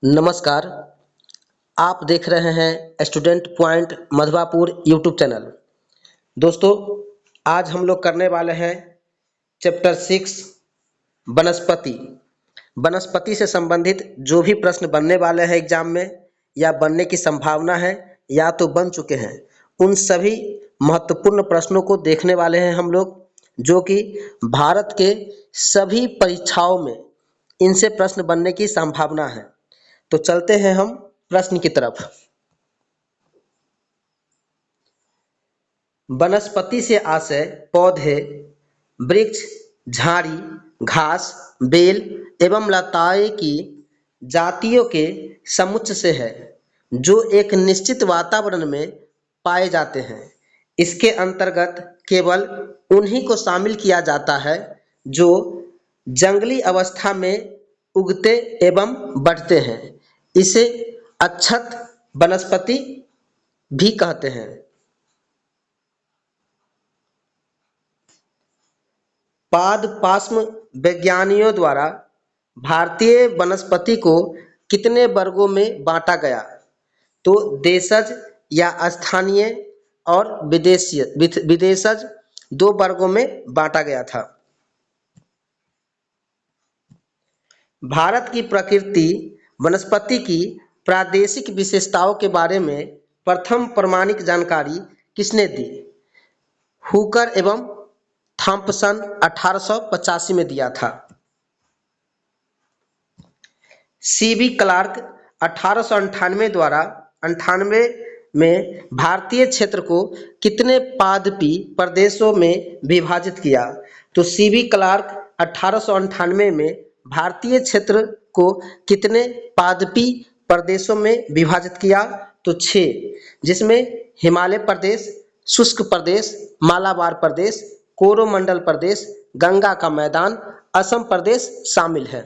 नमस्कार। आप देख रहे हैं student point Madhwapur YouTube channel. दोस्तों, आज हम लोग करने वाले हैं चैप्टर 6 वनस्पति। वनस्पति से संबंधित जो भी प्रश्न बनने वाले हैं एग्जाम में या बनने की संभावना है या तो बन चुके हैं, उन सभी महत्वपूर्ण प्रश्नों को देखने वाले हैं हम लोग, जो कि भारत के सभी परीक्षाओं में इनसे प्रश्न बनने की संभावना है। तो चलते हैं हम प्रश्न की तरफ। वनस्पति से आशय पौधे, वृक्ष, झाड़ी, घास, बेल एवं लताएं की जातियों के समुच्चय से है, जो एक निश्चित वातावरण में पाए जाते हैं। इसके अंतर्गत केवल उन्हीं को शामिल किया जाता है जो जंगली अवस्था में उगते एवं बढ़ते हैं। इसे अक्षत वनस्पति भी कहते हैं। पादपाश्म विज्ञानियों द्वारा भारतीय वनस्पति को कितने वर्गों में बांटा गया? तो देशज या स्थानीय और विदेशज 2 वर्गों में बांटा गया था। भारत की प्रकृति वनस्पति की प्रादेशिक विशेषताओं के बारे में प्रथम प्रमाणिक जानकारी किसने दी? हुकर एवं थॉम्पसन 1885 में दिया था। सीबी क्लार्क 1898 द्वारा 98 में भारतीय क्षेत्र को कितने पादपी प्रदेशों में विभाजित किया? तो सीबी क्लार्क 1898 में भारतीय क्षेत्र को कितने पादपी प्रदेशों में विभाजित किया? तो 6, जिसमें हिमालय प्रदेश, शुष्क प्रदेश, मालाबार प्रदेश, कोरोमंडल प्रदेश, गंगा का मैदान, असम प्रदेश शामिल है।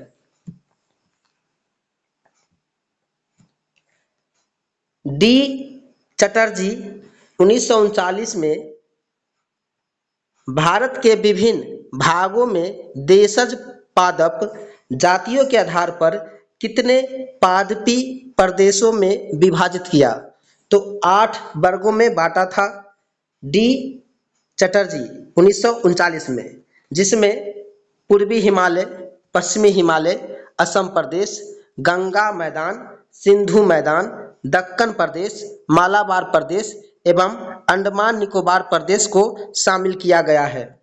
डी चटर्जी 1939 में भारत के विभिन्न भागों में देशज पादप जातियों के आधार पर कितने पादपी प्रदेशों में विभाजित किया? तो 8 वर्गों में बांटा था डी चटर्जी 1939 में, जिसमें पूर्वी हिमालय, पश्चिमी हिमालय, असम प्रदेश, गंगा मैदान, सिंधु मैदान, दक्कन प्रदेश, मालाबार प्रदेश एवं अंडमान निकोबार प्रदेश को शामिल किया गया है।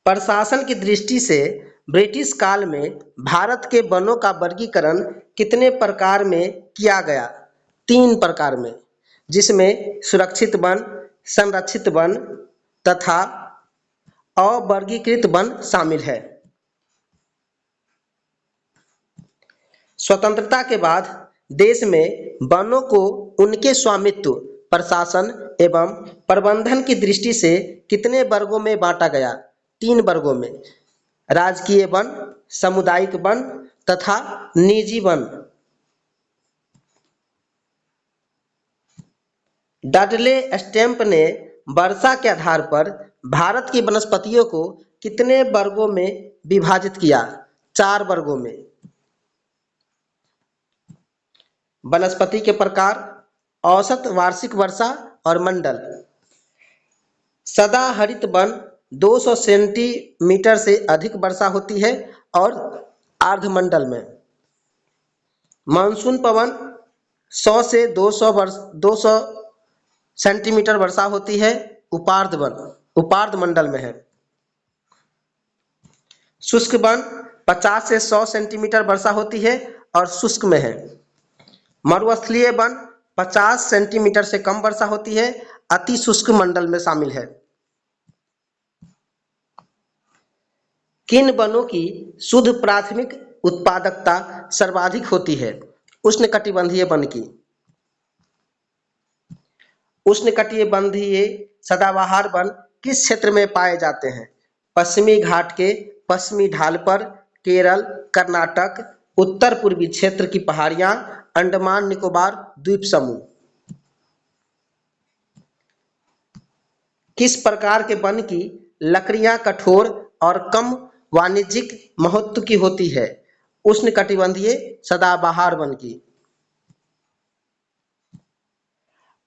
प्रशासन की दृष्टि से ब्रिटिश काल में भारत के वनों का वर्गीकरण कितने प्रकार में किया गया? 3 प्रकार में, जिसमें सुरक्षित वन, संरक्षित वन तथा अवर्गीकृत वन शामिल है। स्वतंत्रता के बाद देश में वनों को उनके स्वामित्व, प्रशासन एवं प्रबंधन की दृष्टि से कितने वर्गों में बांटा गया? 3 वर्गों में, राजकीय वन, सामुदायिक वन तथा निजी वन। डडले स्टैम्प ने वर्षा के आधार पर भारत की वनस्पतियों को कितने वर्गों में विभाजित किया? 4 वर्गों में। वनस्पति के प्रकार, औसत वार्षिक वर्षा और मंडल। सदाहरित वन 200 सेंटीमीटर से अधिक वर्षा होती है और अर्धमंडल में। मानसून पवन 100 से 200 सेंटीमीटर वर्षा होती है, उपार्ध मंडल में है। शुष्क वन 50 से 100 सेंटीमीटर वर्षा होती है और शुष्क में है। मरुस्थलीय वन 50 सेंटीमीटर से कम वर्षा होती है, अति शुष्क मंडल में शामिल है। किन वनों की शुद्ध प्राथमिक उत्पादकता सर्वाधिक होती है? उष्णकटिबंधीय वन की। उष्णकटिबंधीय सदाबहार वन किस क्षेत्र में पाए जाते हैं? पश्चिमी घाट के पश्चिमी ढाल पर, केरल, कर्नाटक, उत्तर पूर्वी क्षेत्र की पहाड़ियां, अंडमान निकोबार द्वीप समूह। किस प्रकार के वन की लकड़ियां कठोर और कम वाणिज्यिक महत्व की होती है उष्णकटिबंधीय सदाबहार वन की।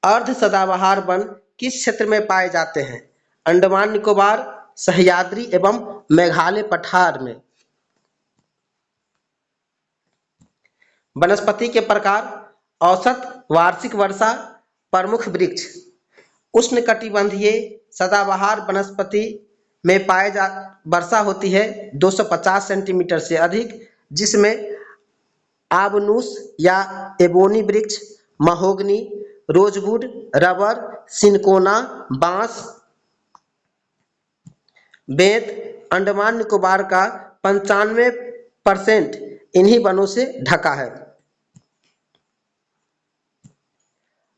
अर्ध सदाबहार वन किस क्षेत्र में पाए जाते हैं? अंडमान निकोबार, सह्याद्री एवं मेघालय पठार में। वनस्पति के प्रकार, औसत वार्षिक वर्षा, प्रमुख वृक्ष। उष्णकटिबंधीय सदाबहार वनस्पति में वर्षा होती है 250 सेंटीमीटर से अधिक, जिसमें आबनूस या एबोनी वृक्ष, महोगनी, रोजवुड, रबर, सिनकोना, बांस, बेंत। अंडमान निकोबार का 95% इन्हीं वनों से ढका है।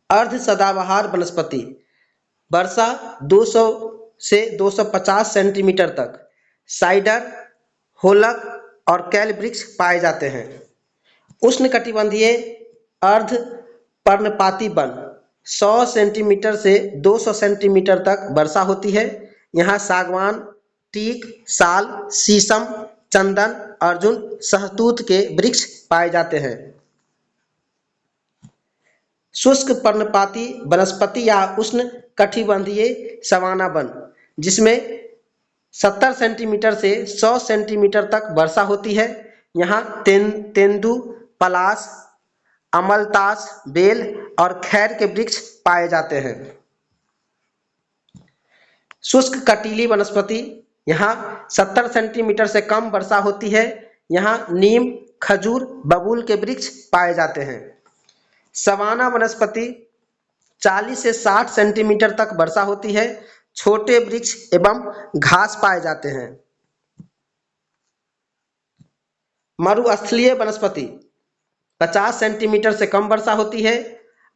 अर्ध सदाबहार वनस्पति वर्षा 200 से 250 सेंटीमीटर तक। साइडर, होलक और कैल वृक्ष पाए जाते हैं। उष्णकटिबंधीय अर्ध पर्णपाती वन 100 सेंटीमीटर से 200 सेंटीमीटर तक वर्षा होती है। यहाँ सागवान, टीक, साल, शीशम, चंदन, अर्जुन, सहतूत के वृक्ष पाए जाते हैं। शुष्क पर्णपाती वनस्पति या उष्ण कटिबंधीय सवाना वन, जिसमें 70 सेंटीमीटर से 100 सेंटीमीटर तक वर्षा होती है। यहाँ तेंदू, पलाश, अमलतास, बेल और खैर के वृक्ष पाए जाते हैं। शुष्क कटीली वनस्पति, यहाँ 70 सेंटीमीटर से कम वर्षा होती है। यहाँ नीम, खजूर, बबूल के वृक्ष पाए जाते हैं। सवाना वनस्पति 40 से 60 सेंटीमीटर तक वर्षा होती है। छोटे वृक्ष एवं घास पाए जाते हैं। मरुस्थलीय वनस्पति 50 सेंटीमीटर से कम वर्षा होती है।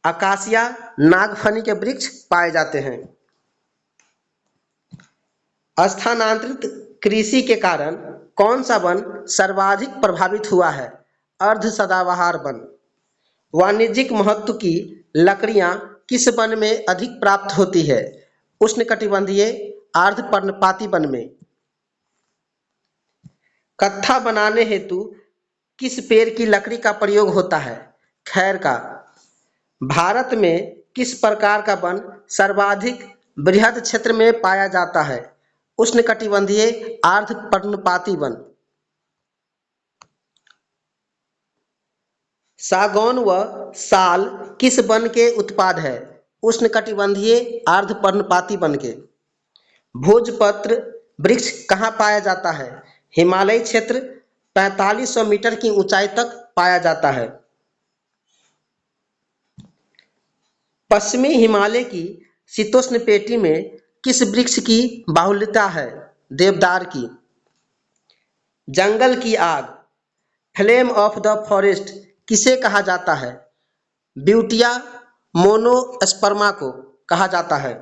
अकासिया, नागफनी के वृक्ष पाए जाते हैं। स्थानांतरित कृषि के कारण कौन सा वन सर्वाधिक प्रभावित हुआ है? अर्ध सदाबहार वन। वाणिज्यिक महत्व की लकड़ियां किस वन में अधिक प्राप्त होती है? उष्णकटिबंधीय अर्ध पर्णपाती वन में। कत्था बनाने हेतु किस पेड़ की लकड़ी का प्रयोग होता है? खैर का। भारत में किस प्रकार का वन सर्वाधिक बृहद क्षेत्र में पाया जाता है? उष्णकटिबंधीय अर्ध पर्णपाती वन। सागौन व साल किस वन के उत्पाद है? उष्णकटिबंधीय अर्ध पर्णपाती वन के। भोजपत्र वृक्ष कहाँ पाया जाता है? हिमालयी क्षेत्र 4500 मीटर की ऊंचाई तक पाया जाता है। पश्चिमी हिमालय की शीतोष्ण पेटी में किस वृक्ष की बाहुल्यता है? देवदार की। जंगल की आग, फ्लेम ऑफ द फॉरेस्ट किसे कहा जाता है? ब्यूटिया मोनोस्पर्मा को कहा जाता है।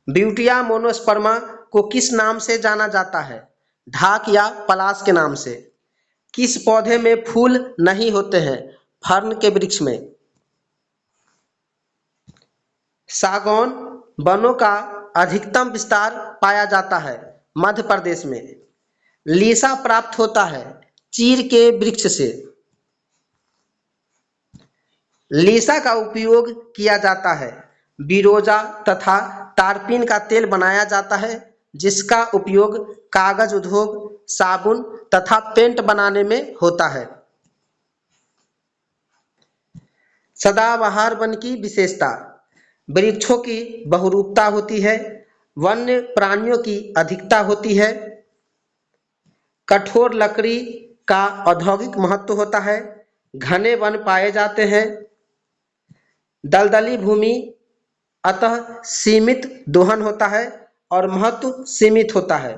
ब्यूटिया मोनोस्पर्मा को किस नाम से जाना जाता है? ढाक या पलाश के नाम से। किस पौधे में फूल नहीं होते हैं? फर्न के वृक्ष में। सागौन वनों का अधिकतम विस्तार पाया जाता है मध्य प्रदेश में। लीसा प्राप्त होता है चीर के वृक्ष से। लीसा का उपयोग किया जाता है बिरोजा तथा तारपीन का तेल बनाया जाता है, जिसका उपयोग कागज उद्योग, साबुन तथा पेंट बनाने में होता है। सदाबहार वन की विशेषता, वृक्षों की बहुरूपता होती है, वन्य प्राणियों की अधिकता होती है, कठोर लकड़ी का औद्योगिक महत्व होता है, घने वन पाए जाते हैं, दलदली भूमि अतः सीमित दोहन होता है और महत्व सीमित होता है।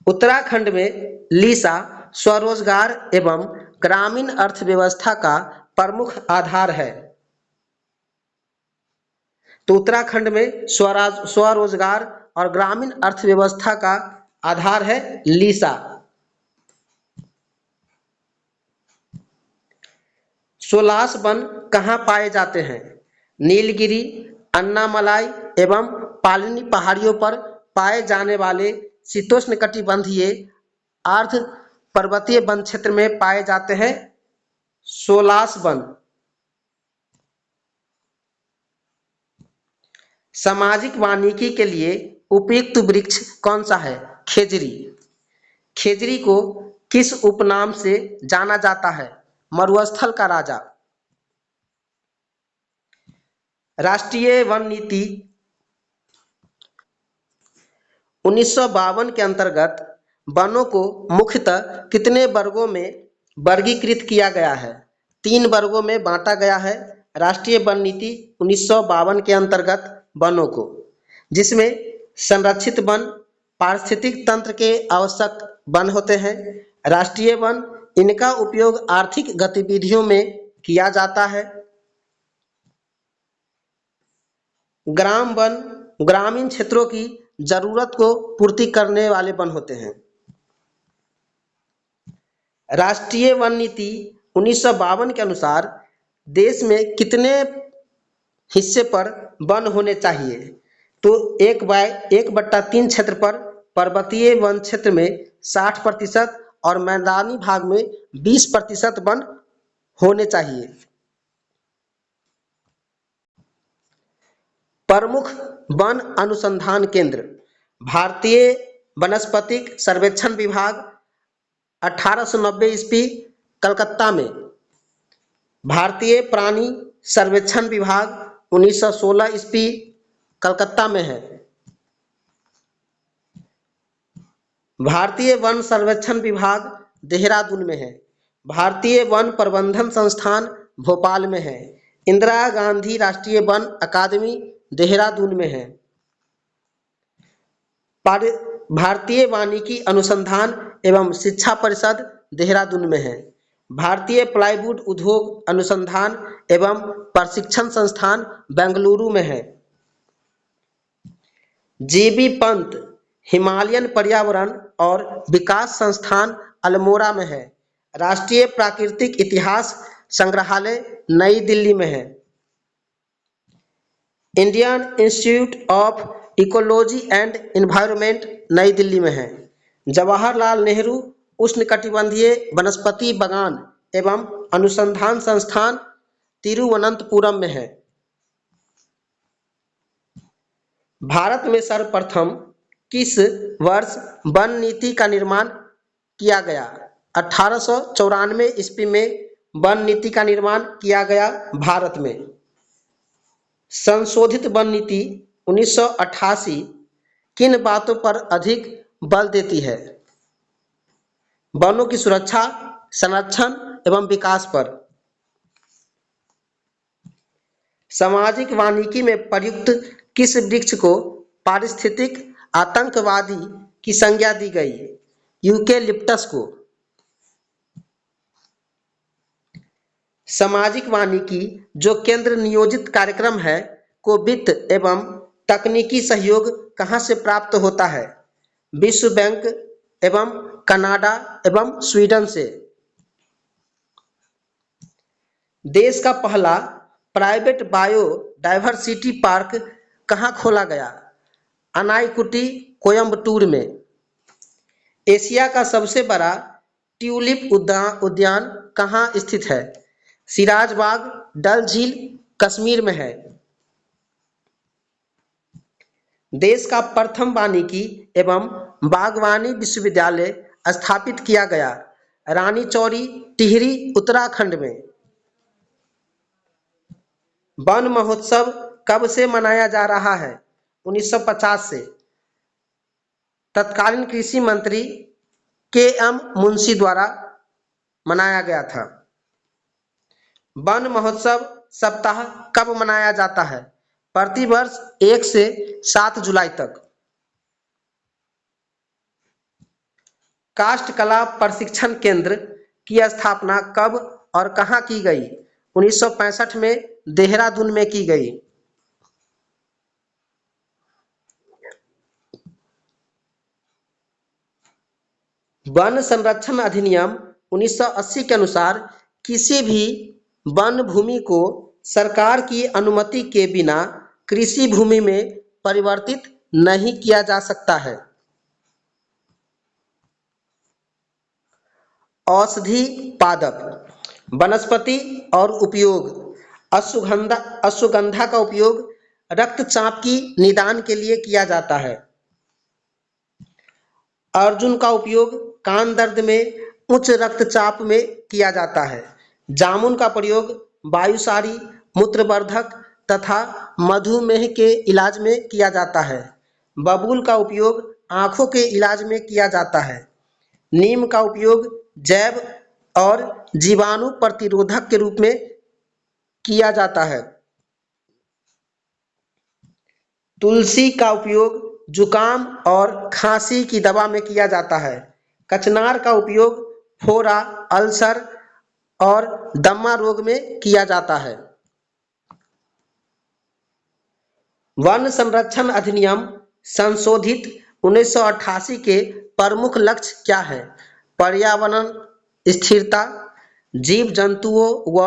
उत्तराखंड में लीसा स्वरोजगार एवं ग्रामीण अर्थव्यवस्था का प्रमुख आधार है। तो उत्तराखंड में स्वरोजगार और ग्रामीण अर्थव्यवस्था का आधार है लीसा। सोलास वन कहाँ पाए जाते हैं? नीलगिरी, अन्नामलाई एवं पालिनी पहाड़ियों पर पाए जाने वाले शीतोष्णकटिबंधीय अर्ध पर्वतीय वन क्षेत्र में पाए जाते हैं सोलास वन। सामाजिक वानिकी के लिए उपयुक्त वृक्ष कौन सा है? खेजरी। खेजरी को किस उपनाम से जाना जाता है? मरुस्थल का राजा। राष्ट्रीय वन नीति 1952 के अंतर्गत वनों को मुख्यतः कितने वर्गों में वर्गीकृत किया गया है? 3 वर्गों में बांटा गया है राष्ट्रीय वन नीति 1952 के अंतर्गत वनों को, जिसमें संरक्षित वन, पारिस्थितिक तंत्र के आवश्यक वन होते हैं, राष्ट्रीय वन, इनका उपयोग आर्थिक गतिविधियों में किया जाता है, ग्राम वन, ग्रामीण क्षेत्रों की जरूरत को पूर्ति करने वाले वन होते हैं। राष्ट्रीय वन नीति 1952 के अनुसार देश में कितने हिस्से पर वन होने चाहिए? तो 1/3 क्षेत्र पर पर्वतीय वन क्षेत्र में 60% और मैदानी भाग में 20% वन होने चाहिए। प्रमुख वन अनुसंधान केंद्र। भारतीय वनस्पतिक सर्वेक्षण विभाग 1890 ईस्वी कलकत्ता में। भारतीय प्राणी सर्वेक्षण विभाग 1916 ईस्वी कलकत्ता में है। भारतीय वन सर्वेक्षण विभाग देहरादून में है। भारतीय वन प्रबंधन संस्थान भोपाल में है। इंदिरा गांधी राष्ट्रीय वन अकादमी देहरादून में है। भारतीय वानिकी अनुसंधान एवं शिक्षा परिषद देहरादून में है। भारतीय प्लाईवुड उद्योग अनुसंधान एवं प्रशिक्षण संस्थान बेंगलुरु में है। जीबी पंत हिमालयन पर्यावरण और विकास संस्थान अल्मोड़ा में है। राष्ट्रीय प्राकृतिक इतिहास संग्रहालय नई दिल्ली में है। Indian institute of ecology and environment नई दिल्ली में है। जवाहरलाल नेहरू उष्णकटिबंधीय वनस्पति बागान एवं अनुसंधान संस्थान तिरुवनंतपुरम में है। भारत में सर्वप्रथम किस वर्ष वन नीति का निर्माण किया गया? 1894 ईस्वी में वन नीति का निर्माण किया गया भारत में। संशोधित वन नीति 1988 किन बातों पर अधिक बल देती है? वनों की सुरक्षा, संरक्षण एवं विकास पर। सामाजिक वानिकी में प्रयुक्त किस वृक्ष को पारिस्थितिक आतंकवादी की संज्ञा दी गई? यूकेलिप्टस को। सामाजिक वानिकी जो केंद्र नियोजित कार्यक्रम है को वित्त एवं तकनीकी सहयोग कहाँ से प्राप्त होता है? विश्व बैंक एवं कनाडा एवं स्वीडन से। देश का पहला प्राइवेट बायोडायवर्सिटी पार्क कहाँ खोला गया? अनाईकुटी कोयम्बटूर में। एशिया का सबसे बड़ा ट्यूलिप उद्यान कहाँ स्थित है? सिराजबाग डल झील कश्मीर में है। देश का प्रथम वानिकी एवं बागवानी विश्वविद्यालय स्थापित किया गया रानी चौरी टिहरी उत्तराखंड में। वन महोत्सव कब से मनाया जा रहा है? 1950 से। तत्कालीन कृषि मंत्री के.एम. मुंशी द्वारा मनाया गया था। वन महोत्सव सप्ताह कब मनाया जाता है? प्रतिवर्ष 1 से 7 जुलाई तक। काष्ठ कला प्रशिक्षण केंद्र की स्थापना कब और कहाँ की गई? 1965 में देहरादून में की गई। वन संरक्षण अधिनियम 1980 के अनुसार किसी भी वन भूमि को सरकार की अनुमति के बिना कृषि भूमि में परिवर्तित नहीं किया जा सकता है। औषधि पादप वनस्पति और उपयोग। अश्वगंधा का उपयोग रक्तचाप की निदान के लिए किया जाता है। अर्जुन का उपयोग कान दर्द में उच्च रक्तचाप में किया जाता है। जामुन का प्रयोग वायुसारी, मूत्रवर्धक तथा मधुमेह के इलाज में किया जाता है। बबूल का उपयोग आँखों के इलाज में किया जाता है। नीम का उपयोग जैव और जीवाणु प्रतिरोधक के रूप में किया जाता है। तुलसी का उपयोग जुकाम और खांसी की दवा में किया जाता है। कचनार का उपयोग फोड़ा, अल्सर और दमा रोग में किया जाता है। वन संरक्षण अधिनियम संशोधित 1988 के प्रमुख लक्ष्य क्या है? पर्यावरण स्थिरता, जीव जंतुओं व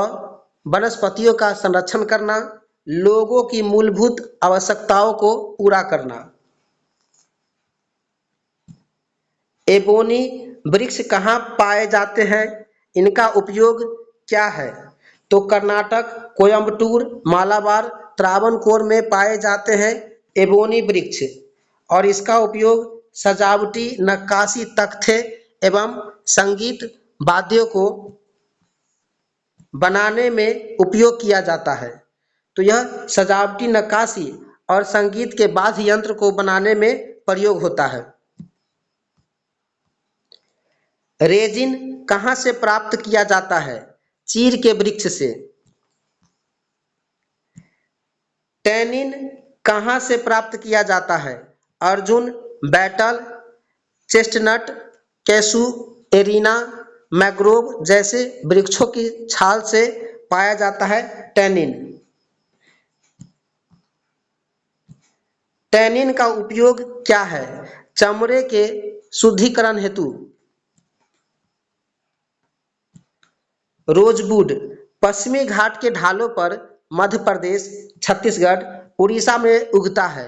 वनस्पतियों का संरक्षण करना, लोगों की मूलभूत आवश्यकताओं को पूरा करना। एबोनी वृक्ष कहाँ पाए जाते हैं? इनका उपयोग क्या है? तो कर्नाटक, कोयम्बटूर, मालाबार, त्रावणकोर में पाए जाते हैं एबोनी वृक्ष और इसका उपयोग सजावटी नक्काशी तख्ते एवं संगीत वाद्यों को बनाने में उपयोग किया जाता है। तो यह सजावटी नक्काशी और संगीत के वाद्य यंत्र को बनाने में प्रयोग होता है। रेजिन कहाँ से प्राप्त किया जाता है? चीड़ के वृक्ष से। टैनिन कहाँ से प्राप्त किया जाता है? अर्जुन, बैटल, चेस्टनट, कैसुएरिना, मैंग्रोव जैसे वृक्षों की छाल से पाया जाता है टैनिन। टैनिन का उपयोग क्या है? चमड़े के शुद्धिकरण हेतु। रोजवुड पश्चिमी घाट के ढालों पर मध्य प्रदेश, छत्तीसगढ़, उड़ीसा में उगता है।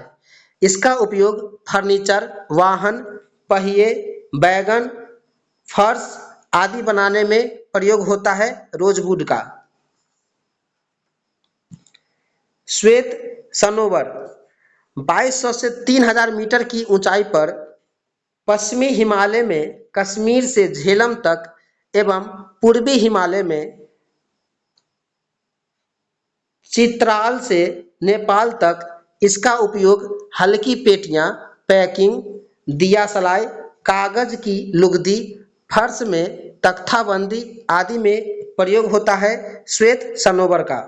इसका उपयोग फर्नीचर, वाहन, पहिए, बैगन, फर्श आदि बनाने में प्रयोग होता है रोजवुड का। श्वेत सनोवर 2200 से 3000 मीटर की ऊंचाई पर पश्चिमी हिमालय में कश्मीर से झेलम तक एवं पूर्वी हिमालय में चित्राल से नेपाल तक इसका उपयोग हल्की पेटियां, पैकिंग, दिया सलाई, कागज की लुगदी, फर्श में तख्ताबंदी आदि में प्रयोग होता है श्वेत सनोवर का।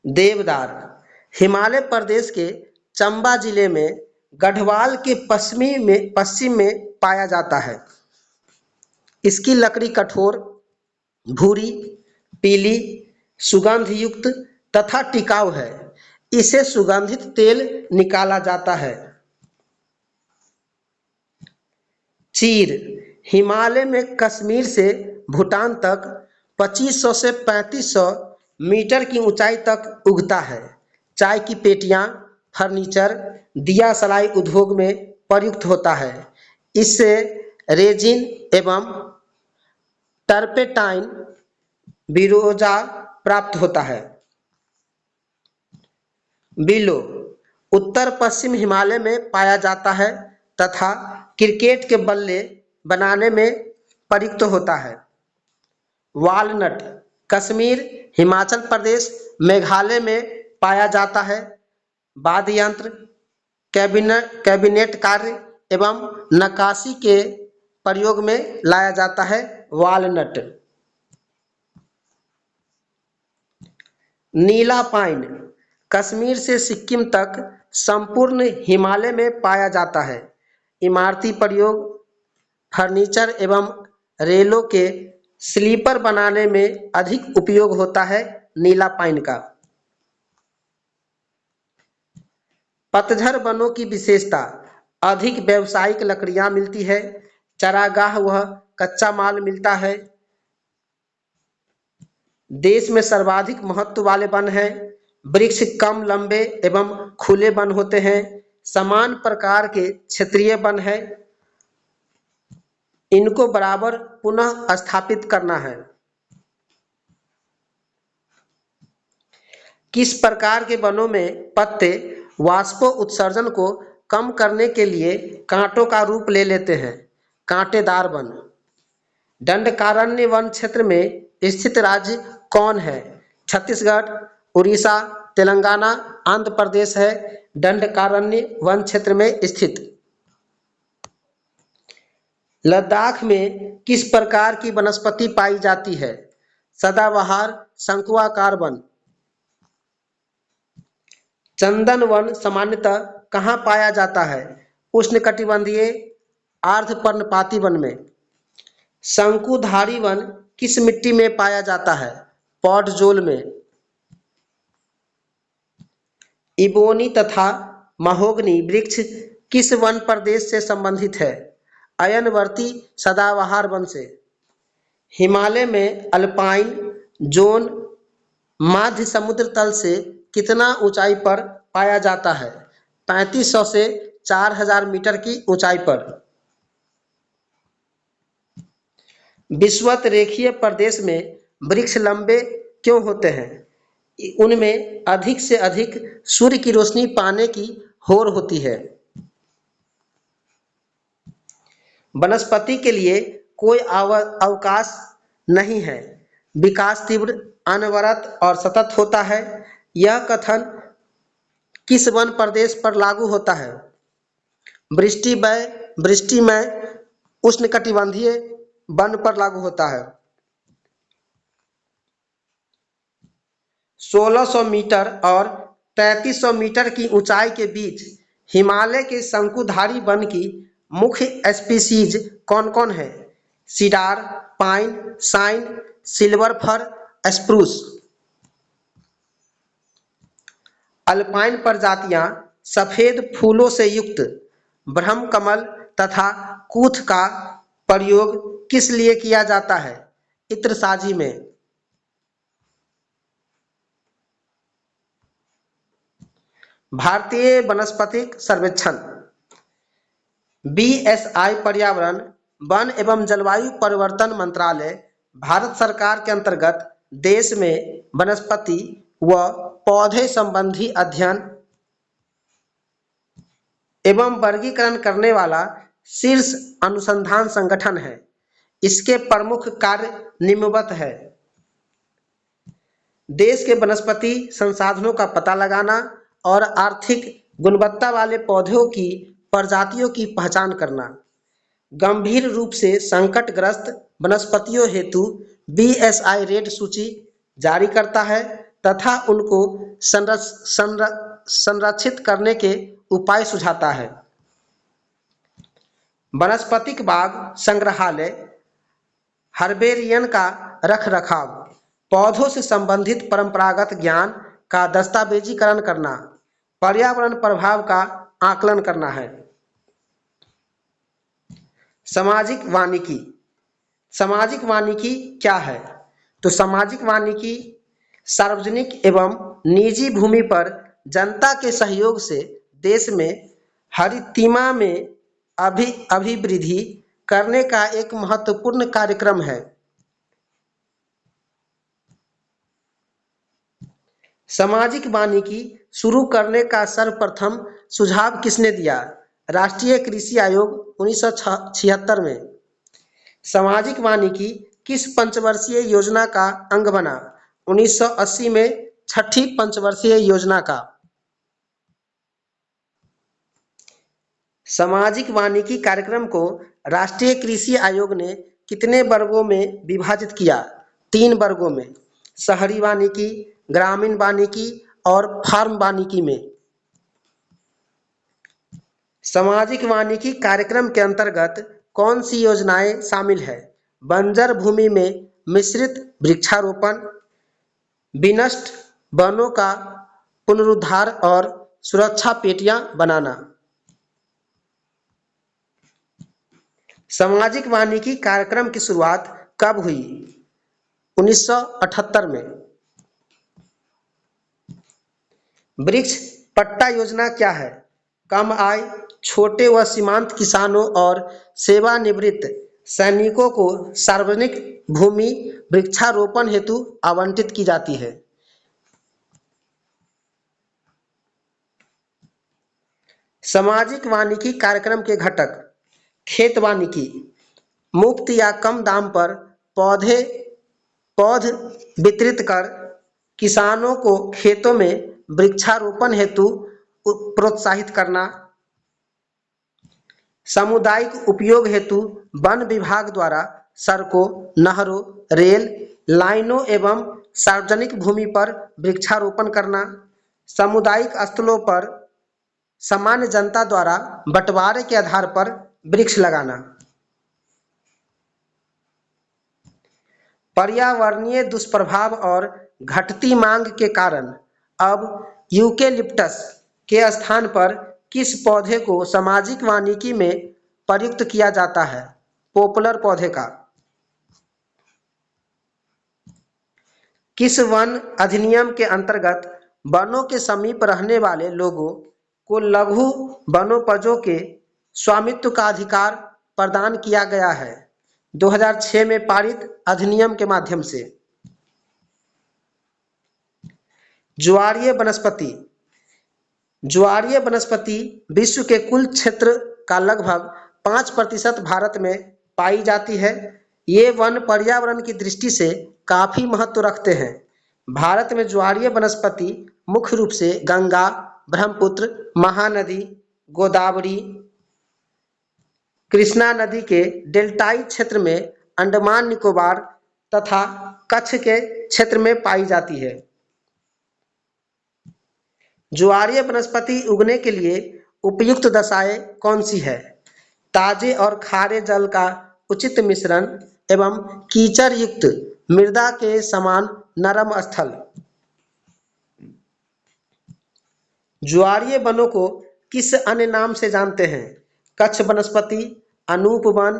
देवदार हिमाचल प्रदेश के चंबा जिले में गढ़वाल के पश्चिम में पाया जाता है। इसकी लकड़ी कठोर, भूरी, पीली, सुगंध युक्त तथा टिकाऊ है। इसे सुगंधित तेल निकाला जाता है। चीर हिमालय में कश्मीर से भूटान तक 2500 से 3500 मीटर की ऊंचाई तक उगता है। चाय की पेटियां, फर्नीचर, दिया सलाई उद्योग में प्रयुक्त होता है। इससे रेजिन एवं टर्पेटाइन बिरोजा प्राप्त होता है। बिलो उत्तर पश्चिम हिमालय में पाया जाता है तथा क्रिकेट के बल्ले बनाने में प्रयुक्त होता है। वालनट कश्मीर, हिमाचल प्रदेश, मेघालय में पाया जाता है। वाद्य यंत्र, कैबिनेट कार्य एवं नक्काशी के प्रयोग में लाया जाता है वालनट। नीला पाइन कश्मीर से सिक्किम तक संपूर्ण हिमालय में पाया जाता है। इमारती प्रयोग, फर्नीचर एवं रेलों के स्लीपर बनाने में अधिक उपयोग होता है नीला पाइन का। पतझड़ वनों की विशेषता, अधिक व्यावसायिक लकड़ियां मिलती है, चारागाह व कच्चा माल मिलता है। देश में सर्वाधिक महत्व वाले वन हैं। वृक्ष कम लंबे एवं खुले वन होते हैं। समान प्रकार के क्षेत्रीय वन हैं। इनको बराबर पुनः स्थापित करना है। किस प्रकार के वनों में पत्ते वाष्पो उत्सर्जन को कम करने के लिए कांटों का रूप ले लेते हैं? कांटेदार वन। दंडकारण्य वन क्षेत्र में स्थित राज्य कौन है? छत्तीसगढ़, उड़ीसा, तेलंगाना, आंध्र प्रदेश है दंडकारण्य वन क्षेत्र में स्थित। लद्दाख में किस प्रकार की वनस्पति पाई जाती है? सदाबहार शंकुआकार वन। चंदन वन सामान्यतः कहाँ पाया जाता है? उष्णकटिबंधीय आर्द्रपर्णपाती वन में। शंकुधारी वन किस मिट्टी में पाया जाता है? पॉडजोल में। इबोनी तथा महोगनी वृक्ष किस वन प्रदेश से संबंधित है? अयनवर्ती सदाबहार वन से। हिमालय में अल्पाइन जोन माध्य समुद्र तल से कितना ऊंचाई पर पाया जाता है? 3500 से 4000 मीटर की ऊंचाई पर। विषुवत रेखीय प्रदेश में वृक्ष लंबे क्यों होते हैं? उनमें अधिक से अधिक सूर्य की रोशनी पाने की होड़ होती है। वनस्पति के लिए कोई अवकाश नहीं है। विकास तीव्र, अनवरत और सतत होता है। यह कथन किस वन प्रदेश पर लागू होता है? वृष्टिमय उष्णकटिबंधीय वन पर लागू होता है। 1600 मीटर और 3300 मीटर की ऊंचाई के बीच हिमालय के शंकुधारी वन की मुख्य स्पीसीज कौन कौन है? सीडार, पाइन, साइन, सिल्वर फर, स्प्रूस। अल्पाइन प्रजातियां सफेद फूलों से युक्त ब्रह्मकमल तथा कूथ का प्रयोग किस लिए किया जाता है? इत्रसाजी में। भारतीय वनस्पतिक सर्वेक्षण BSI पर्यावरण, वन एवं जलवायु परिवर्तन मंत्रालय भारत सरकार के अंतर्गत देश में वनस्पति व पौधे संबंधी अध्ययन एवं वर्गीकरण करने वाला शीर्ष अनुसंधान संगठन है। इसके प्रमुख कार्य निम्नवत है। देश के वनस्पति संसाधनों का पता लगाना और आर्थिक गुणवत्ता वाले पौधों की प्रजातियों की पहचान करना। गंभीर रूप से संकटग्रस्त वनस्पतियों हेतु BSI रेड सूची जारी करता है तथा उनको संरक्षित करने के उपाय सुझाता है। वनस्पतिक बाग संग्रहालय, हर्बेरियन का रखरखाव, पौधों से संबंधित परंपरागत ज्ञान का दस्तावेजीकरण करना, पर्यावरण प्रभाव का आकलन करना है। सामाजिक वानिकी। सामाजिक वानिकी क्या है? तो सामाजिक वानिकी सार्वजनिक एवं निजी भूमि पर जनता के सहयोग से देश में हरितिमा में अभिवृद्धि करने का एक महत्वपूर्ण कार्यक्रम है। सामाजिक वानिकी शुरू करने का सर्वप्रथम सुझाव किसने दिया? राष्ट्रीय कृषि आयोग 1976 में। सामाजिक वानिकी किस पंचवर्षीय योजना का अंग बना? 1980 में छठी पंचवर्षीय योजना का। सामाजिक वानिकी कार्यक्रम को राष्ट्रीय कृषि आयोग ने कितने वर्गों में विभाजित किया? 3 वर्गों में, शहरी वानिकी, ग्रामीण वानिकी और फार्म वानिकी में। सामाजिक वानिकी कार्यक्रम के अंतर्गत कौन सी योजनाएं शामिल है? बंजर भूमि में मिश्रित वृक्षारोपण, विनष्ट वनों का पुनरुद्धार और सुरक्षा पेटियां बनाना। सामाजिक वानिकी कार्यक्रम की शुरुआत कब हुई? 1978 में। वृक्ष पट्टा योजना क्या है? कम आय, छोटे व सीमांत किसानों और सेवानिवृत्त सैनिकों को सार्वजनिक भूमि वृक्षारोपण हेतु आवंटित की जाती है। सामाजिक वानिकी कार्यक्रम के घटक। खेत वानिकी, मुफ्त या कम दाम पर पौध वितरित कर किसानों को खेतों में वृक्षारोपण हेतु प्रोत्साहित करना। सामुदायिक उपयोग हेतु वन विभाग द्वारा सड़कों, नहरों, रेल लाइनों एवं सार्वजनिक भूमि पर वृक्षारोपण करना। सामुदायिक स्थलों पर सामान्य जनता द्वारा बंटवारे के आधार पर वृक्ष लगाना। पर्यावरणीय दुष्प्रभाव और घटती मांग के कारण अब यूकेलिप्टस के स्थान पर किस पौधे को सामाजिक वानिकी में प्रयुक्त किया जाता है? पॉपुलर पौधे का। किस वन अधिनियम के अंतर्गत वनों के समीप रहने वाले लोगों को लघु वनोपजों के स्वामित्व का अधिकार प्रदान किया गया है? 2006 में पारित अधिनियम के माध्यम से। ज्वारीय वनस्पति। ज्वारीय वनस्पति विश्व के कुल क्षेत्र का लगभग 5% भारत में पाई जाती है। ये वन पर्यावरण की दृष्टि से काफी महत्व रखते हैं। भारत में ज्वारीय वनस्पति मुख्य रूप से गंगा, ब्रह्मपुत्र, महानदी, गोदावरी, कृष्णा नदी के डेल्टाई क्षेत्र में, अंडमान निकोबार तथा कच्छ के क्षेत्र में पाई जाती है। ज्वारीय वनस्पति उगने के लिए उपयुक्त दशाएं कौन सी है? ताजे और खारे जल का उचित मिश्रण एवं कीचड़ युक्त मृदा के समान नरम स्थल। ज्वारीय वनों को किस अन्य नाम से जानते हैं? कच्छ वनस्पति, अनूप वन,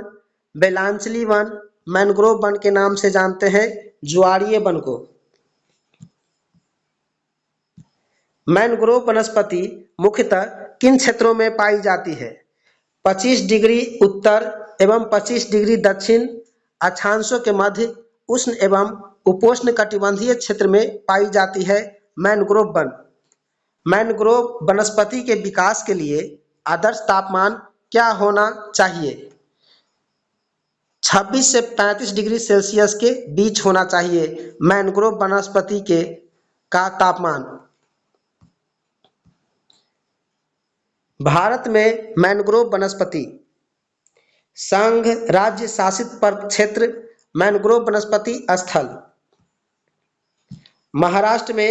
बेलांचली वन, मैंग्रोव वन के नाम से जानते हैं ज्वारीय वन को। मैंग्रोव वनस्पति मुख्यतः किन क्षेत्रों में पाई जाती है? 25 डिग्री उत्तर एवं 25 डिग्री दक्षिण अक्षांशों के मध्य उष्ण एवं उपोष्ण कटिबंधीय क्षेत्र में पाई जाती है मैंग्रोव वन। मैंग्रोव वनस्पति के विकास के लिए आदर्श तापमान क्या होना चाहिए? 26 से 35 डिग्री सेल्सियस के बीच होना चाहिए मैंग्रोव वनस्पति का तापमान। भारत में मैंग्रोव वनस्पति संघ राज्य शासित क्षेत्र मैंग्रोव वनस्पति स्थल। महाराष्ट्र में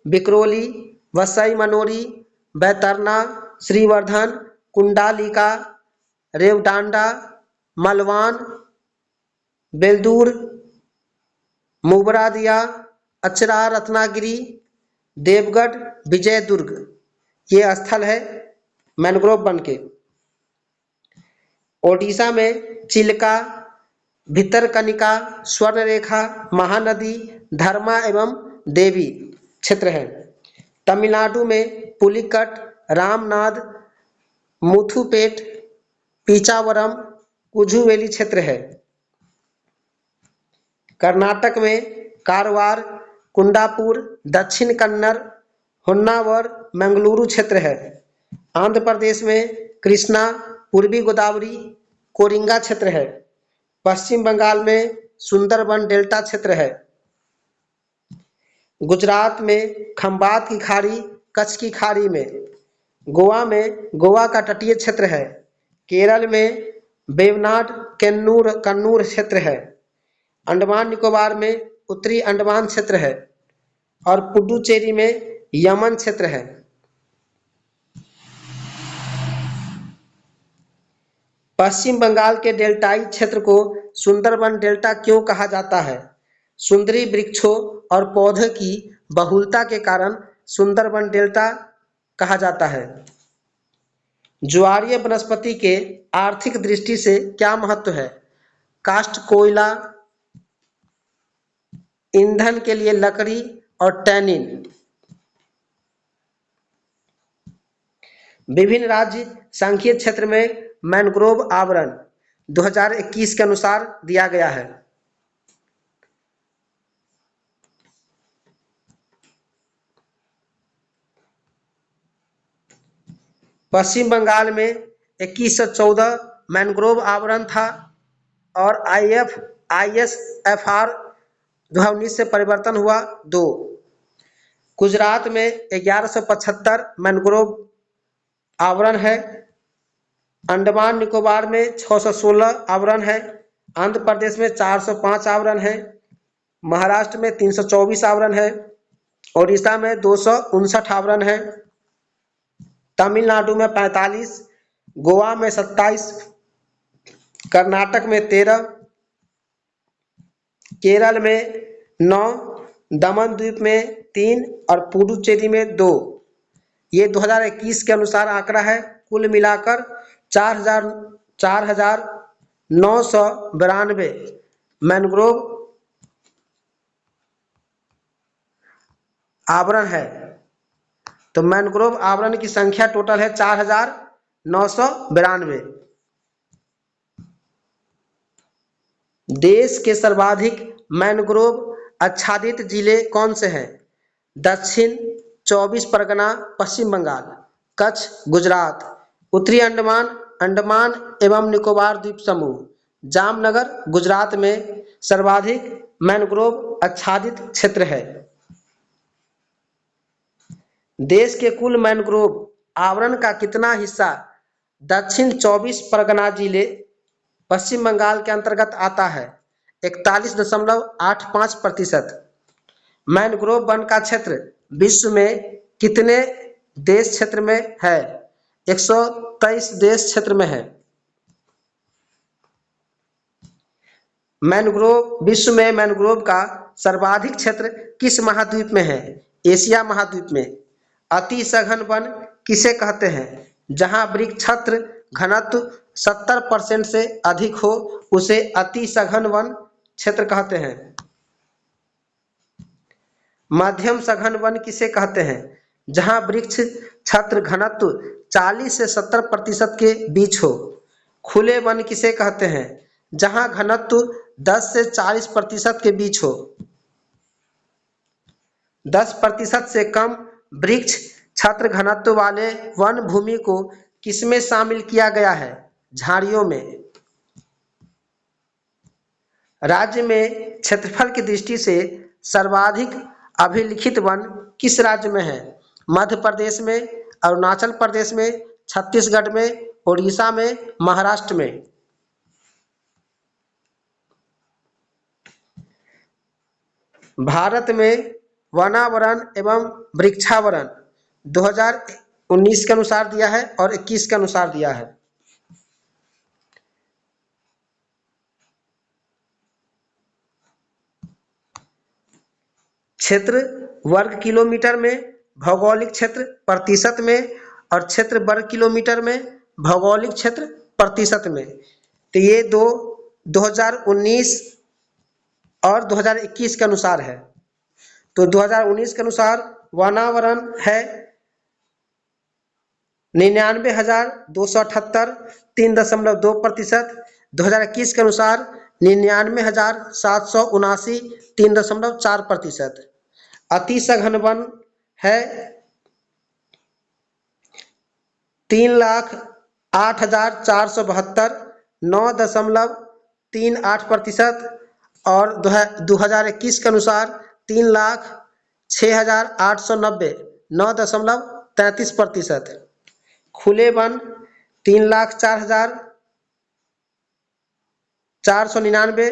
विक्रोली, वसई मनोरी, बैतरना, श्रीवर्धन, कुंडालिका, रेवडांडा, मलवान, बेलदूर, मुबरादिया, अचरा, रत्नागिरी, देवगढ़, विजयदुर्ग ये स्थल है मैंग्रोव वन के। ओडिशा में चिल्का, भितरकनिका, स्वर्णरेखा, महानदी, धर्मा एवं देवी क्षेत्र है। तमिलनाडु में पुलिकट, रामनाद, मुथुपेट, पीचावरम, कुजुवेली क्षेत्र है। कर्नाटक में कारवार, कुंडापुर, दक्षिण कन्नड़, होन्नावर, मंगलुरु क्षेत्र है। आंध्र प्रदेश में कृष्णा, पूर्वी गोदावरी, कोरिंगा क्षेत्र है। पश्चिम बंगाल में सुंदरबन डेल्टा क्षेत्र है। गुजरात में खंबात की खाड़ी, कच्छ की खाड़ी में। गोवा में गोवा का तटीय क्षेत्र है। केरल में वेवनाड, कन्नूर क्षेत्र है। अंडमान निकोबार में उत्तरी अंडमान क्षेत्र है और पुडुचेरी में यमन क्षेत्र है। पश्चिम बंगाल के डेल्टाई क्षेत्र को सुंदरबन डेल्टा क्यों कहा जाता है? सुंदरी वृक्षों और पौधों की बहुलता के कारण सुंदरबन डेल्टा कहा जाता है। ज्वारीय वनस्पति के आर्थिक दृष्टि से क्या महत्व है? काष्ठ कोयला, ईंधन के लिए लकड़ी और टैनिन। विभिन्न राज्य सांख्यिकी क्षेत्र में मैंग्रोव आवरण 2021 के अनुसार दिया गया है। पश्चिम बंगाल में 2114 मैंग्रोव आवरण था और ISFR 2019 से परिवर्तन हुआ 2। गुजरात में 1175 मैंग्रोव आवरण है। अंडमान निकोबार में 616 आवरण है। आंध्र प्रदेश में 405 आवरण है। महाराष्ट्र में 324 आवरण है। उड़ीसा में 259 आवरण है। तमिलनाडु में 45, गोवा में 27, कर्नाटक में 13, केरल में 9, दमन द्वीप में 3 और पुडुचेरी में 2। ये 2021 के अनुसार आंकड़ा है। कुल मिलाकर 4,992 मैंग्रोव आवरण है। तो मैंग्रोव आवरण की संख्या टोटल है 4,992। देश के सर्वाधिक मैंग्रोव आच्छादित जिले कौन से हैं? दक्षिण 24 परगना पश्चिम बंगाल, कच्छ गुजरात, उत्तरी अंडमान अंडमान एवं निकोबार द्वीप समूह, जामनगर गुजरात में सर्वाधिक मैंग्रोव आच्छादित क्षेत्र है। देश के कुल मैंग्रोव आवरण का कितना हिस्सा दक्षिण 24 परगना जिले पश्चिम बंगाल के अंतर्गत आता है? 41.85%। मैंग्रोव वन का क्षेत्र विश्व में कितने देश क्षेत्र में है? 123 देश क्षेत्र में है। मैंग्रोव विश्व में मैंग्रोव का सर्वाधिक क्षेत्र किस महाद्वीप में है? एशिया महाद्वीप में। अति सघन वन किसे कहते हैं? जहां वृक्षत्र घनत्व 70% से अधिक हो उसे अति सघन वन क्षेत्र कहते हैं। मध्यम सघन वन किसे कहते हैं? जहां वृक्ष छत्र घनत्व 40 से 70% के बीच हो। खुले वन किसे कहते हैं? जहां घनत्व 10 से 40% के बीच हो। 10% से कम वृक्ष छत्र घनत्व वाले वन भूमि को किसमें शामिल किया गया है? झाड़ियों में। राज्य में क्षेत्रफल की दृष्टि से सर्वाधिक अभिलिखित वन किस राज्य में है? मध्य प्रदेश में, अरुणाचल प्रदेश में, छत्तीसगढ़ में, उड़ीसा में, महाराष्ट्र में। भारत में वनावरण एवं वृक्षावरण 2019 के अनुसार दिया है और 21 के अनुसार दिया है। क्षेत्र वर्ग किलोमीटर में, भौगोलिक क्षेत्र प्रतिशत में और क्षेत्र वर्ग किलोमीटर में, भौगोलिक क्षेत्र प्रतिशत में। तो ये 2019 और 2021 के अनुसार है। तो 2019 के अनुसार वनावरण है 99,278 3.2%। 2021 के अनुसार 99,779 3.4%। अति सघन वन है 3,08,472 9.38% और 2021 के अनुसार 3,06,890 9.33%। खुले वन 3,04,499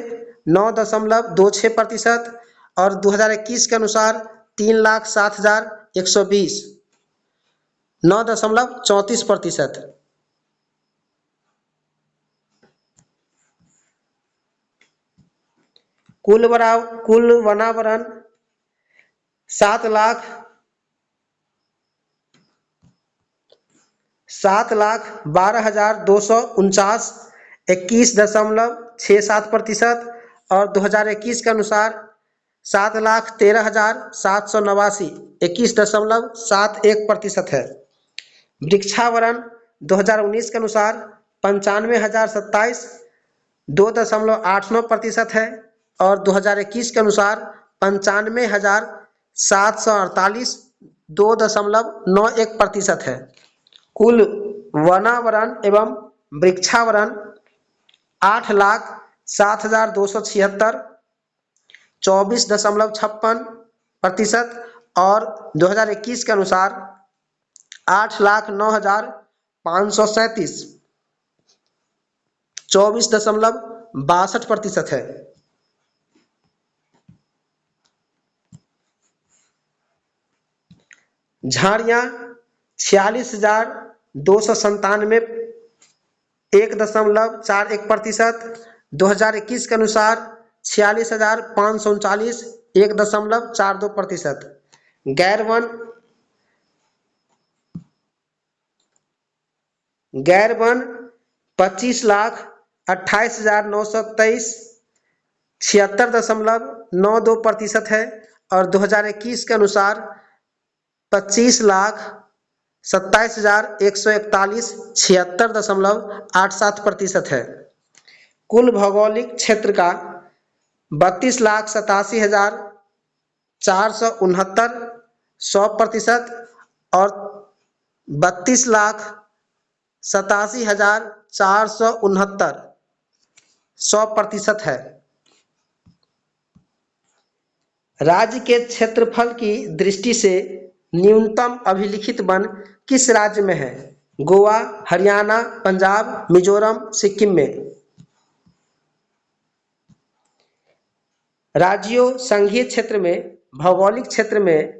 9.26% और 2021 के अनुसार 3,07,120 9.34%। कुल वनावरण 7,12,249 21.67% और 2021 के अनुसार 7,13,789 21.71% है। वृक्षावरण 2019 के अनुसार 95,027 2.89% है और 2021 के अनुसार 95,748 2.91% है। कुल वनावरण एवं वृक्षावरण 8,07,276 24.56% और 2021 के अनुसार 8,09,537 24.62% है। झाड़ियाँ 46,297 1.41%। 2021 के अनुसार 46,539 1.42%। गैर वन 25,28,923 76.92% है और 2021 के अनुसार 25,27,141 76.87% है। कुल भौगोलिक क्षेत्र का 32,87,469 100% और 32,87,469 100% है। राज्य के क्षेत्रफल की दृष्टि से न्यूनतम अभिलिखित वन किस राज्य में है? गोवा, हरियाणा, पंजाब, मिजोरम, सिक्किम में। राज्यों संघीय क्षेत्र में भौगोलिक क्षेत्र में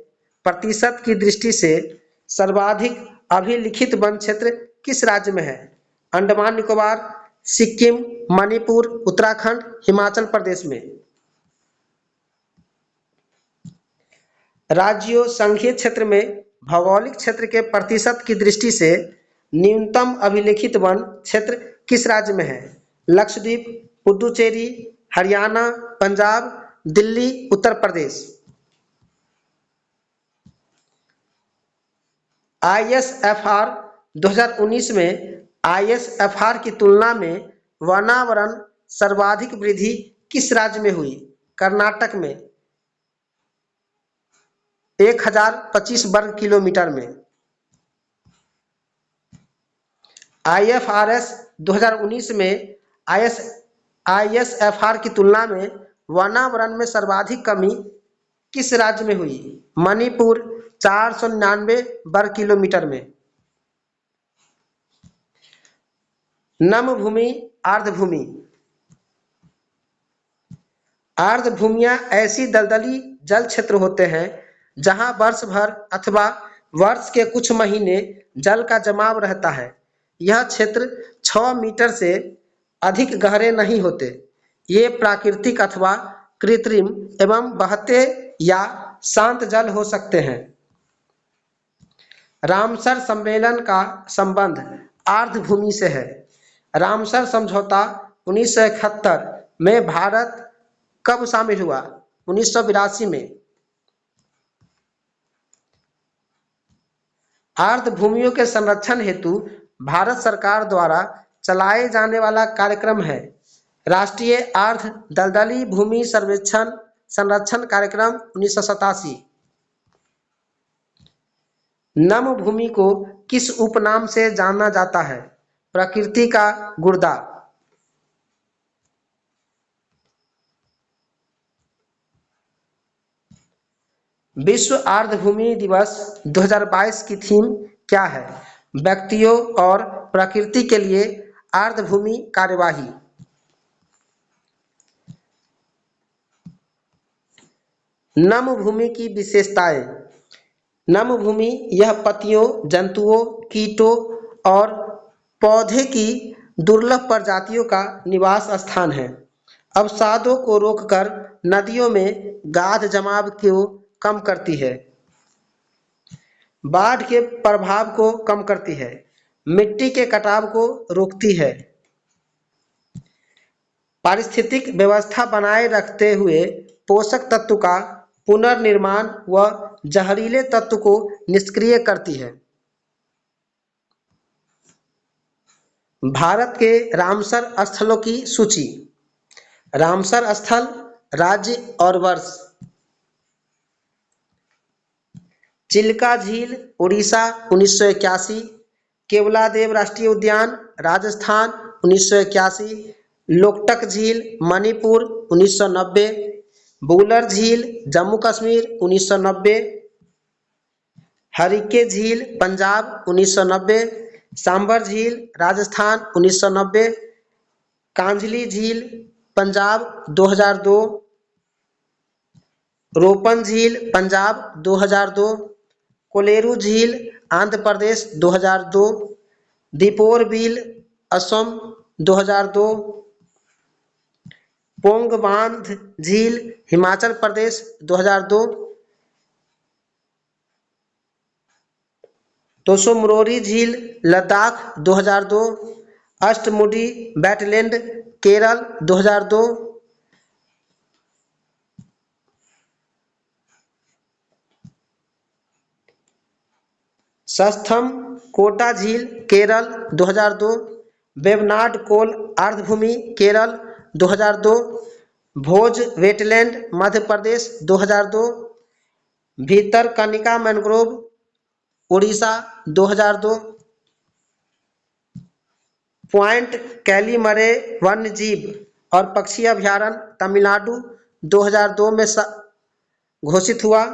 प्रतिशत की दृष्टि से सर्वाधिक अभिलिखित वन क्षेत्र किस राज्य में है? अंडमान निकोबार, सिक्किम, मणिपुर, उत्तराखंड, हिमाचल प्रदेश में। राज्यों संघीय क्षेत्र में भौगोलिक क्षेत्र के प्रतिशत की दृष्टि से न्यूनतम अभिलिखित वन क्षेत्र किस राज्य में है? लक्षद्वीप, पुडुचेरी, हरियाणा, पंजाब, दिल्ली, उत्तर प्रदेश। ISFR 2019 में ISFR की तुलना में वनावरण सर्वाधिक वृद्धि किस राज्य में हुई? कर्नाटक में 1025 वर्ग किलोमीटर में। IFRS 2019 में ISFR की तुलना में वनावरण में सर्वाधिक कमी किस राज्य में हुई? मणिपुर 499 वर्ग किलोमीटर में। नम भूमि, आर्द्रभूमि। आर्द्रभूमियां ऐसी दलदली जल क्षेत्र होते हैं जहां वर्ष भर अथवा वर्ष के कुछ महीने जल का जमाव रहता है। यह क्षेत्र 6 मीटर से अधिक गहरे नहीं होते। ये प्राकृतिक अथवा कृत्रिम एवं बहते या शांत जल हो सकते हैं। रामसर सम्मेलन का संबंध आर्द्रभूमि से है। रामसर समझौता 1971 में भारत कब शामिल हुआ? 1982 में। आर्द्रभूमियों के संरक्षण हेतु भारत सरकार द्वारा चलाए जाने वाला कार्यक्रम है राष्ट्रीय आर्द्र दलदली भूमि सर्वेक्षण संरक्षण कार्यक्रम 1987। नम भूमि को किस उपनाम से जाना जाता है? प्रकृति का गुर्दा। विश्व आर्द्रभूमि दिवस 2022 की थीम क्या है? व्यक्तियों और प्रकृति के लिए आर्द्रभूमि कार्यवाही। नम भूमि की विशेषताएं। नम भूमि यह पत्तियों, जंतुओं, कीटों और पौधे की दुर्लभ प्रजातियों का निवास स्थान है। अवसादों को रोककर नदियों में गाद जमाव को कम करती है। बाढ़ के प्रभाव को कम करती है। मिट्टी के कटाव को रोकती है। पारिस्थितिक व्यवस्था बनाए रखते हुए पोषक तत्व का पुनर्निर्माण व जहरीले तत्व को निष्क्रिय करती है। भारत के रामसर स्थलों की सूची। रामसर स्थल, राज्य और वर्ष। चिल्का झील, उड़ीसा 1981। केवलादेव राष्ट्रीय उद्यान, राजस्थान 1981। लोकटक झील, मणिपुर 1990। बुलर झील, जम्मू कश्मीर 1990। हरिके झील, पंजाब 1990। सांबर झील, राजस्थान 1990। कांजली झील, पंजाब 2002। रोपन झील, पंजाब 2002। कोलेरू झील, आंध्र प्रदेश 2002। दीपोर बिल, असम 2002। पोंग बांध झील, हिमाचल प्रदेश 2002। तोसोमरोरी झील, लद्दाख 2002। अष्टमुडी वेटलैंड, केरल 2002। सस्थम कोटा झील, केरल 2002। वेवनाड कोल आर्द्रभूमि, केरल 2002। भोज wetland, Madhya Pradesh 2002। Bhitarkanika mangrove, Orissa 2002। Point कैलीमरे वन्यजीव और पक्षी अभयारण्य, तमिलनाडु 2002 में घोषित हुआ।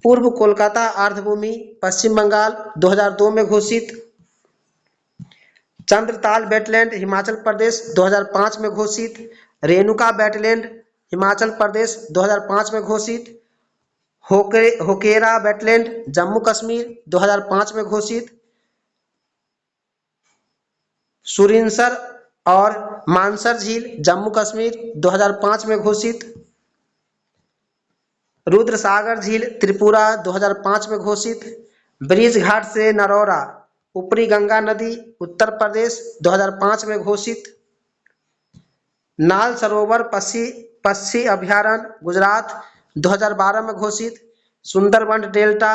पूर्व कोलकाता आर्द्रभूमि, पश्चिम बंगाल 2002 में घोषित। चंद्रताल वेटलैंड, हिमाचल प्रदेश 2005 में घोषित। रेणुका वेटलैंड, हिमाचल प्रदेश 2005 में घोषित। होकेरा वेटलैंड, जम्मू कश्मीर 2005 में घोषित। सुरिनसर और मानसर झील, जम्मू कश्मीर 2005 में घोषित। रुद्रसागर झील, त्रिपुरा 2005 में घोषित। ब्रिज घाट से नरौरा, ऊपरी गंगा नदी, उत्तर प्रदेश 2005 में घोषित। नाल सरोवर पक्षी अभयारण्य, गुजरात 2012 में घोषित। सुंदरबन डेल्टा,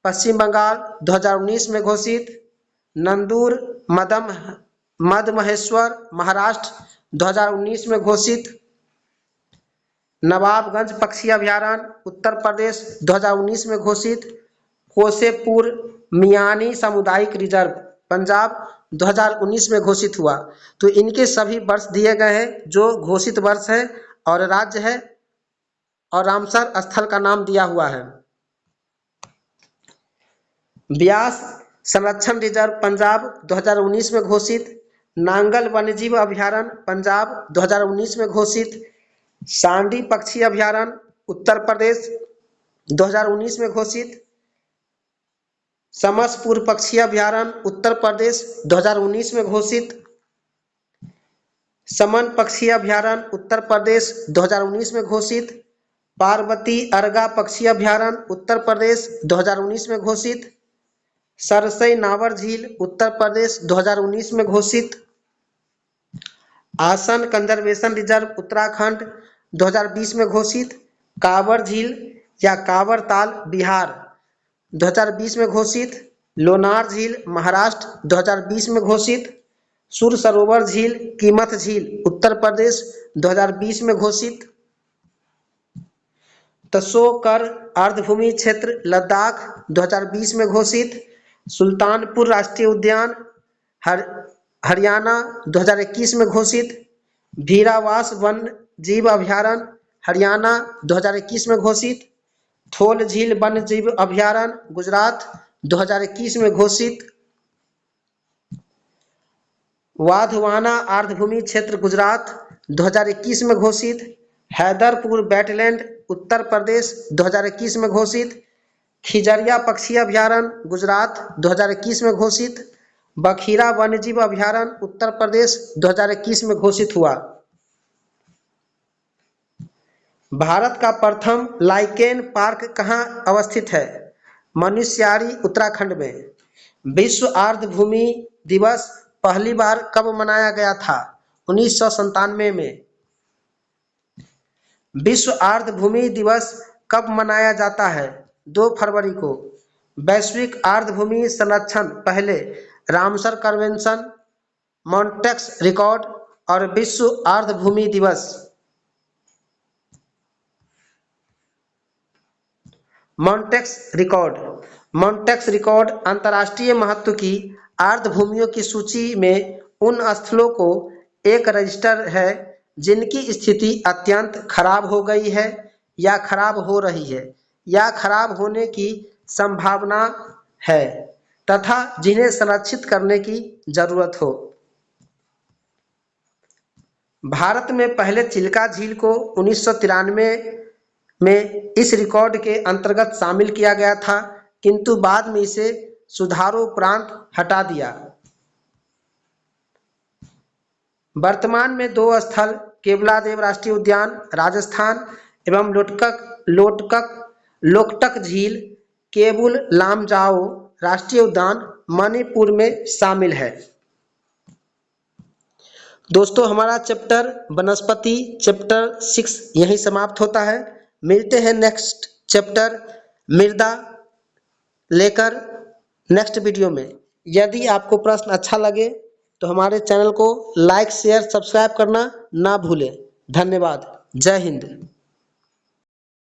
पश्चिम बंगाल 2019 में घोषित। नंदूर मदमहेश्वर, महाराष्ट्र 2019 में घोषित। नवाबगंज पक्षी अभयारण्य, उत्तर प्रदेश 2019 में घोषित। कोसेपुर मियानी सामुदायिक रिजर्व, पंजाब 2019 में घोषित हुआ। तो इनके सभी वर्ष दिए गए हैं जो घोषित वर्ष है और राज्य है और रामसर स्थल का नाम दिया हुआ है। ब्यास संरक्षण रिजर्व, पंजाब 2019 में घोषित। नांगल वन्यजीव अभयारण्य, पंजाब 2019 में घोषित। सांडी पक्षी अभयारण्य, उत्तर प्रदेश 2019 में घोषित। समसपुर पक्षी अभयारण्य, उत्तर प्रदेश 2019 में घोषित। समन पक्षी अभयारण्य, उत्तर प्रदेश 2019 में घोषित। पार्वती अर्गा पक्षी अभयारण्य, उत्तर प्रदेश 2019 में घोषित। सरसई नावर झील, उत्तर प्रदेश 2019 में घोषित। आसन कंजर्वेशन रिजर्व, उत्तराखंड 2020 में घोषित। कांवर झील या कांवर ताल, बिहार 2020 में घोषित। लोनार झील, महाराष्ट्र 2020 में घोषित। सुर सरोवर झील, कीमत झील, उत्तर प्रदेश 2020 में घोषित। तसोकर आर्द्रभूमि क्षेत्र, लद्दाख 2020 में घोषित। सुल्तानपुर राष्ट्रीय उद्यान, हरियाणा 2021 में घोषित। भीरावास वन जीव अभयारण्य, हरियाणा 2021 में घोषित। थोल झील वन्य जीव अभयारण्य, गुजरात 2021 में घोषित। वाधवाना आर्द्रभूमि क्षेत्र, गुजरात 2021 में घोषित। हैदरपुर वेटलैंड, उत्तर प्रदेश 2021 में घोषित। खिजरिया पक्षी अभयारण्य, गुजरात 2021 में घोषित। बखीरा वन्यजीव अभयारण्य, उत्तर प्रदेश 2021 में घोषित हुआ। भारत का प्रथम लाइकेन पार्क कहाँ अवस्थित है? मनुस्यारी, उत्तराखंड में। विश्व आर्द्रभूमि दिवस पहली बार कब मनाया गया था? 1997 में। विश्व आर्द्रभूमि दिवस कब मनाया जाता है? 2 फरवरी को। वैश्विक आर्द्रभूमि संरक्षण पहले रामसर कन्वेंशन, मॉन्टेक्स रिकॉर्ड और विश्व आर्द्रभूमि दिवस। मॉन्टेक्स रिकॉर्ड अंतर्राष्ट्रीय महत्व की आर्द्रभूमियों की सूची में उन स्थलों को एक रजिस्टर है जिनकी स्थिति अत्यंत खराब हो गई है या खराब हो रही है या खराब होने की संभावना है तथा जिन्हें संरक्षित करने की जरूरत हो। भारत में पहले चिल्का झील को 1993 में इस रिकॉर्ड के अंतर्गत शामिल किया गया था, किंतु बाद में इसे सुधारों उपरांत हटा दिया। वर्तमान में 2 स्थल केवलादेव राष्ट्रीय उद्यान राजस्थान एवं लोकटक झील केबुल लामजाओ राष्ट्रीय उद्यान मणिपुर में शामिल है। दोस्तों, हमारा चैप्टर वनस्पति चैप्टर 6 यहीं समाप्त होता है। मिलते हैं नेक्स्ट चैप्टर मृदा लेकर नेक्स्ट वीडियो में। यदि आपको प्रश्न अच्छा लगे तो हमारे चैनल को लाइक शेयर सब्सक्राइब करना ना भूलें। धन्यवाद। जय हिंद।